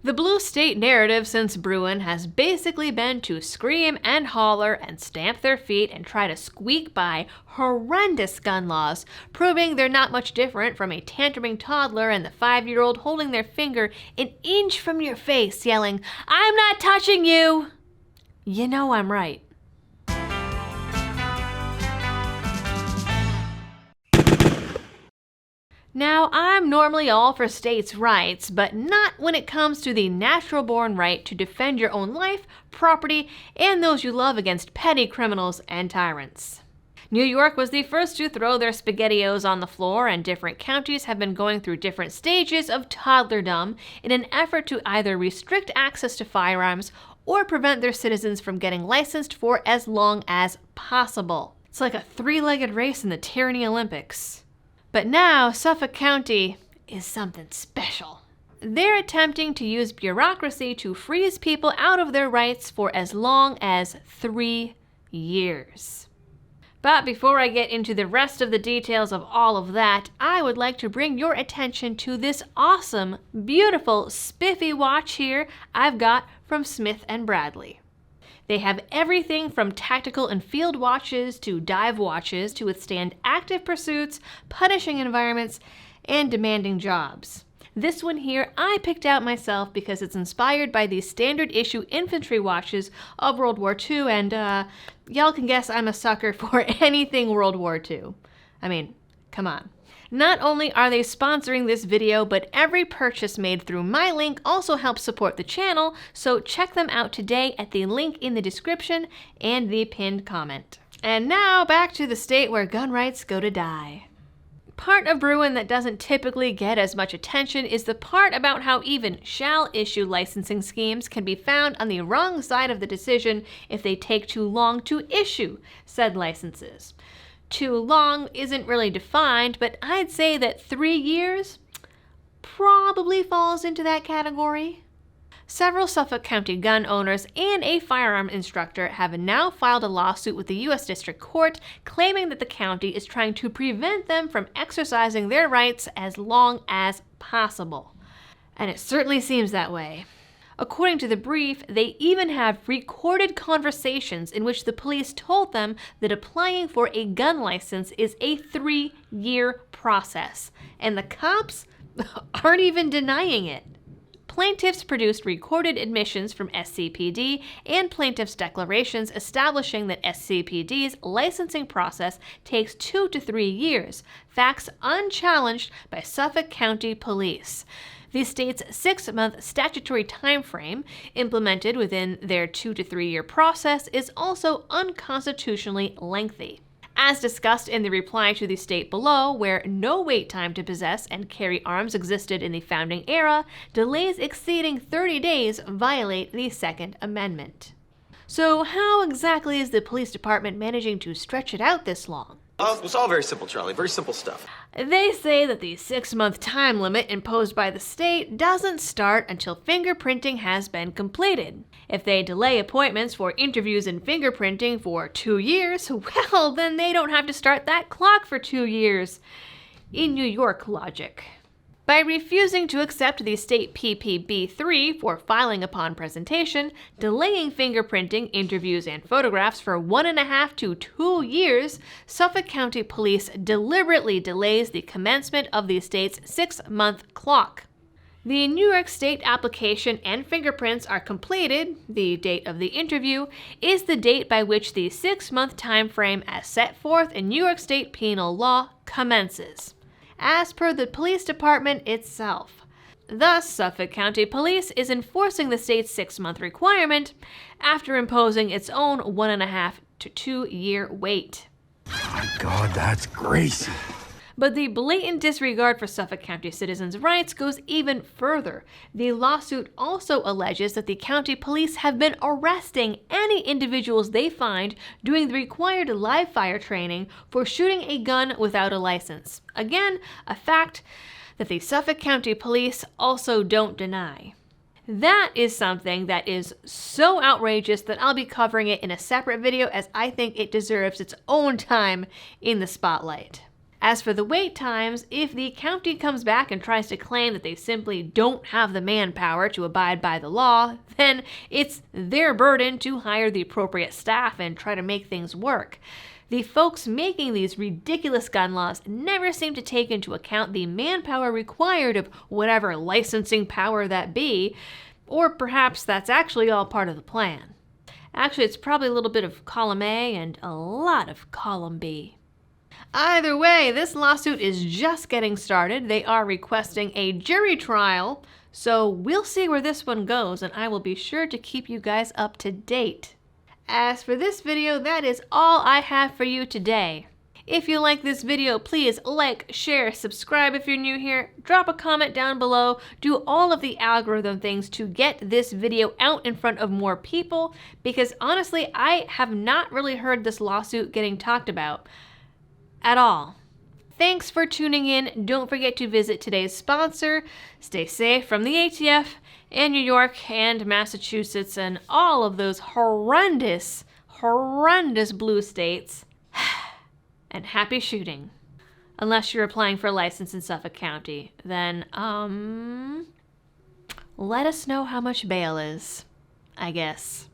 The blue state narrative since Bruin has basically been to scream and holler and stamp their feet and try to squeak by horrendous gun laws, proving they're not much different from a tantruming toddler and the 5-year-old holding their finger an inch from your face yelling, "I'm not touching you!" You know I'm right. Now, I'm normally all for states' rights, but not when it comes to the natural-born right to defend your own life, property, and those you love against petty criminals and tyrants. New York was the first to throw their SpaghettiOs on the floor, and different counties have been going through different stages of toddlerdom in an effort to either restrict access to firearms or prevent their citizens from getting licensed for as long as possible. It's like a three-legged race in the Tyranny Olympics. But now, Suffolk County is something special. They're attempting to use bureaucracy to freeze people out of their rights for as long as 3 years. But before I get into the rest of the details of all of that, I would like to bring your attention to this awesome, beautiful, spiffy watch here I've got from Smith & Bradley. They have everything from tactical and field watches to dive watches to withstand active pursuits, punishing environments, and demanding jobs. This one here I picked out myself because it's inspired by the standard issue infantry watches of World War II, and y'all can guess I'm a sucker for anything World War II. I mean, come on. Not only are they sponsoring this video, but every purchase made through my link also helps support the channel, so check them out today at the link in the description and the pinned comment. And now back to the state where gun rights go to die. Part of Bruin that doesn't typically get as much attention is the part about how even shall-issue licensing schemes can be found on the wrong side of the decision if they take too long to issue said licenses. Too long isn't really defined, but I'd say that 3 years probably falls into that category. Several Suffolk County gun owners and a firearm instructor have now filed a lawsuit with the U.S. District Court claiming that the county is trying to prevent them from exercising their rights as long as possible. And it certainly seems that way. According to the brief, they even have recorded conversations in which the police told them that applying for a gun license is a 3-year process, and the cops aren't even denying it. Plaintiffs produced recorded admissions from SCPD and plaintiffs' declarations establishing that SCPD's licensing process takes 2 to 3 years, facts unchallenged by Suffolk County Police. The state's 6-month statutory time frame, implemented within their 2 to 3 year process, is also unconstitutionally lengthy. As discussed in the reply to the state below, where no wait time to possess and carry arms existed in the founding era, delays exceeding 30 days violate the Second Amendment. So how exactly is the police department managing to stretch it out this long? It's all very simple, Charlie. Very simple stuff. They say that the 6-month time limit imposed by the state doesn't start until fingerprinting has been completed. If they delay appointments for interviews and fingerprinting for 2 years, well, then they don't have to start that clock for 2 years. In New York logic. By refusing to accept the state PPB3 for filing upon presentation, delaying fingerprinting, interviews, and photographs for 1.5 to 2 years, Suffolk County Police deliberately delays the commencement of the state's 6-month clock. The New York State application and fingerprints are completed. The date of the interview is the date by which the 6-month time frame as set forth in New York State penal law commences, as per the police department itself. Thus, Suffolk County Police is enforcing the state's 6-month requirement after imposing its own 1.5 to 2 year wait. My God, that's crazy. But the blatant disregard for Suffolk County citizens' rights goes even further. The lawsuit also alleges that the county police have been arresting any individuals they find doing the required live fire training for shooting a gun without a license. Again, a fact that the Suffolk County Police also don't deny. That is something that is so outrageous that I'll be covering it in a separate video, as I think it deserves its own time in the spotlight. As for the wait times, if the county comes back and tries to claim that they simply don't have the manpower to abide by the law, then it's their burden to hire the appropriate staff and try to make things work. The folks making these ridiculous gun laws never seem to take into account the manpower required of whatever licensing power that be, or perhaps that's actually all part of the plan. Actually, it's probably a little bit of column A and a lot of column B. Either way, this lawsuit is just getting started. They are requesting a jury trial, so we'll see where this one goes, and I will be sure to keep you guys up to date. As for this video, that is all I have for you today. If you like this video, please like, share, subscribe if you're new here, drop a comment down below, do all of the algorithm things to get this video out in front of more people, because honestly, I have not really heard this lawsuit getting talked about at all. Thanks for tuning in. Don't forget to visit today's sponsor. Stay safe from the ATF and New York and Massachusetts and all of those horrendous blue states. And happy shooting. Unless you're applying for a license in Suffolk County, then, let us know how much bail is, I guess.